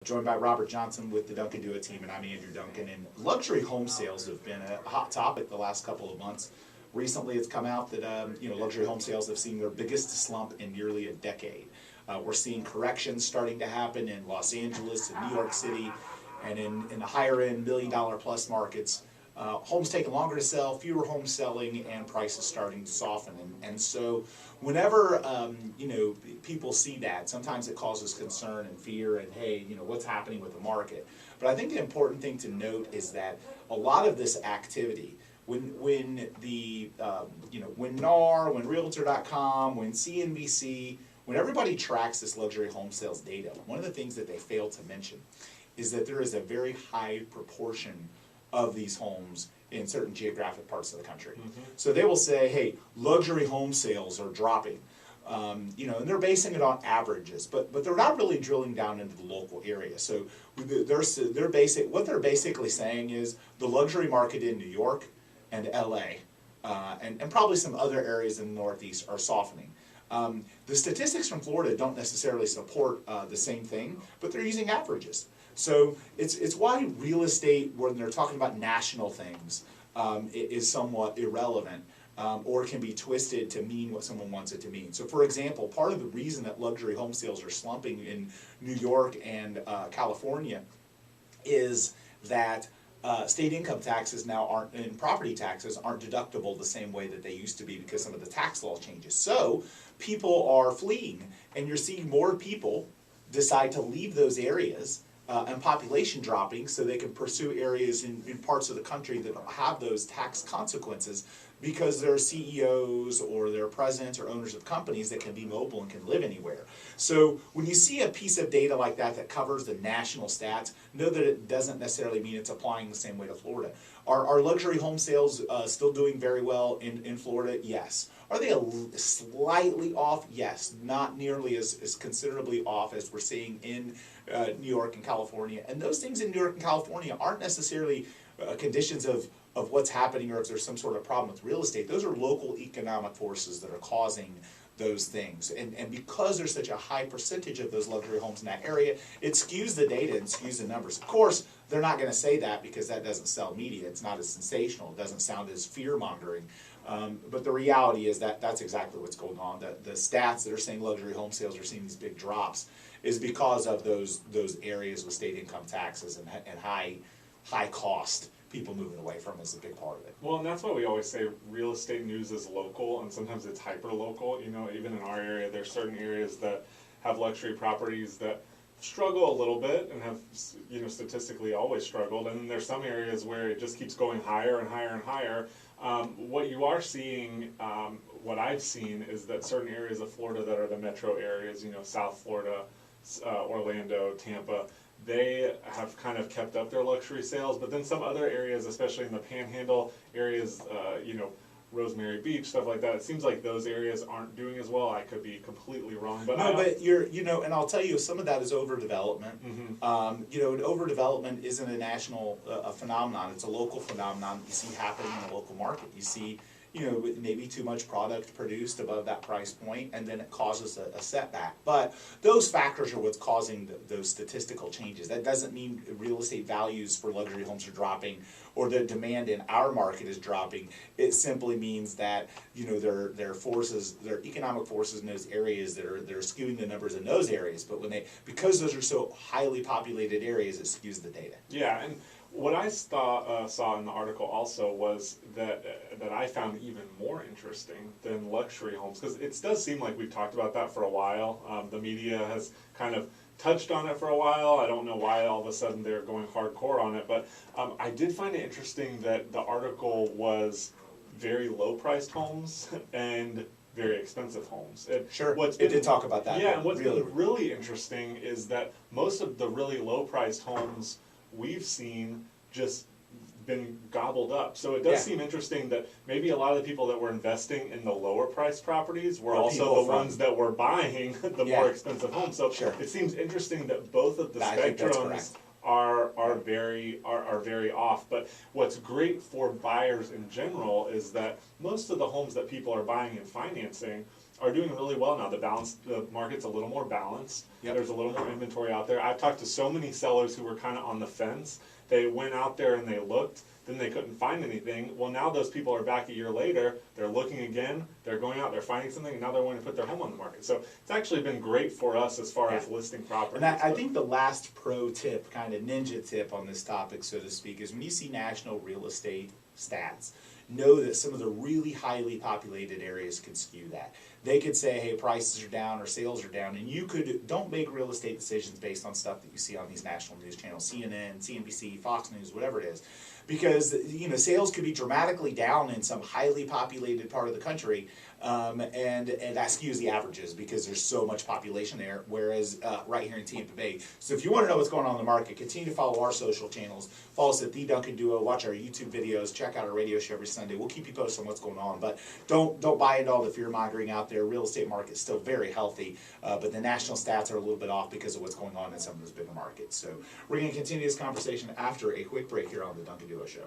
Joined by Robert Johnson with the Duncan Duo team, and I'm Andrew Duncan. And luxury home sales have been a hot topic the last couple of months. Recently, it's come out that luxury home sales have seen their biggest slump in nearly a decade. We're seeing corrections starting to happen in Los Angeles and New York City, and in the higher end $1 million plus markets. Homes taking longer to sell, fewer homes selling, and prices starting to soften. And so whenever people see that, sometimes it causes concern and fear and, hey, what's happening with the market. But I think the important thing to note is that a lot of this activity, when NAR, when Realtor.com, when CNBC, when everybody tracks this luxury home sales data, one of the things that they fail to mention is that there is a very high proportion of these homes in certain geographic parts of the country. Mm-hmm. So they will say, hey, luxury home sales are dropping. And they're basing it on averages, but they're not really drilling down into the local area. So what they're basically saying is the luxury market in New York and LA, and probably some other areas in the Northeast are softening. The statistics from Florida don't necessarily support the same thing, but they're using averages. So it's why real estate, when they're talking about national things, is somewhat irrelevant, or can be twisted to mean what someone wants it to mean. So for example, part of the reason that luxury home sales are slumping in New York and California is that state income taxes now aren't, and property taxes aren't deductible the same way that they used to be because some of the tax law changes. So people are fleeing, and you're seeing more people decide to leave those areas and population dropping so they can pursue areas in parts of the country that don't have those tax consequences because they're CEOs or they're presidents or owners of companies that can be mobile and can live anywhere. So when you see a piece of data like that covers the national stats, know that it doesn't necessarily mean it's applying the same way to Florida. Are luxury home sales still doing very well in Florida? Yes. Are they slightly off? Yes. Not nearly as considerably off as we're seeing in New York and California. And those things in New York and California aren't necessarily conditions of what's happening or if there's some sort of problem with real estate. Those are local economic forces that are causing those things. And because there's such a high percentage of those luxury homes in that area, it skews the data and skews the numbers. Of course, they're not going to say that because that doesn't sell media. It's not as sensational. It doesn't sound as fear-mongering. But the reality is that that's exactly what's going on. The stats that are saying luxury home sales are seeing these big drops is because of those areas with state income taxes and high cost. People moving away from is a big part of it. Well, and that's why we always say real estate news is local, and sometimes it's hyper local. Even in our area, there's certain areas that have luxury properties that struggle a little bit and have, statistically always struggled, and then there's some areas where it just keeps going higher and higher and higher. What you are seeing, what I've seen, is that certain areas of Florida that are the metro areas, South Florida, Orlando, Tampa, they have kind of kept up their luxury sales, but then some other areas, especially in the Panhandle areas, Rosemary Beach, stuff like that, it seems like those areas aren't doing as well. I could be completely wrong, but no, but and I'll tell you, some of that is overdevelopment. Mm-hmm. And overdevelopment isn't a national phenomenon; it's a local phenomenon that you see happening in the local market. You see, maybe too much product produced above that price point, and then it causes a setback. But those factors are what's causing those statistical changes. That doesn't mean real estate values for luxury homes are dropping or the demand in our market is dropping. It simply means that there are forces, there are economic forces in those areas that are skewing the numbers in those areas. But because those are so highly populated areas, it skews the data. Yeah, and what I saw in the article also was that I found even more interesting than luxury homes, because it does seem like we've talked about that for a while. The media has kind of touched on it for a while. I don't know why all of a sudden they're going hardcore on it, but I did find it interesting that the article was very low-priced homes and very expensive homes. It did talk about that. Yeah, and what's been really interesting is that most of the really low-priced homes we've seen just been gobbled up. So it does seem interesting that maybe a lot of the people that were investing in the lower priced properties were also the ones that were buying the more expensive homes. So it seems interesting that both of the spectrums are very off. But what's great for buyers in general is that most of the homes that people are buying and financing are doing really well now. The market's a little more balanced. Yep. There's a little more inventory out there. I've talked to so many sellers who were kind of on the fence. They went out there and they looked, then they couldn't find anything. Well, now those people are back a year later, they're looking again, they're going out, they're finding something, and now they're wanting to put their home on the market. So it's actually been great for us as far as listing properties. And I think the last pro tip, kind of ninja tip on this topic, so to speak, is when you see national real estate stats, know that some of the really highly populated areas could skew that. They could say, hey, prices are down or sales are down, and you don't make real estate decisions based on stuff that you see on these national news channels, CNN, CNBC, Fox News, whatever it is. Because, sales could be dramatically down in some highly populated part of the country, and that skews the averages because there's so much population there, whereas right here in Tampa Bay. So if you want to know what's going on in the market, continue to follow our social channels. Follow us at The Duncan Duo, watch our YouTube videos, check out our radio show every Sunday. We'll keep you posted on what's going on, but don't buy into all the fear-mongering out there. Real estate market's still very healthy, but the national stats are a little bit off because of what's going on in some of those bigger markets. So we're going to continue this conversation after a quick break here on The Duncan Duo Show.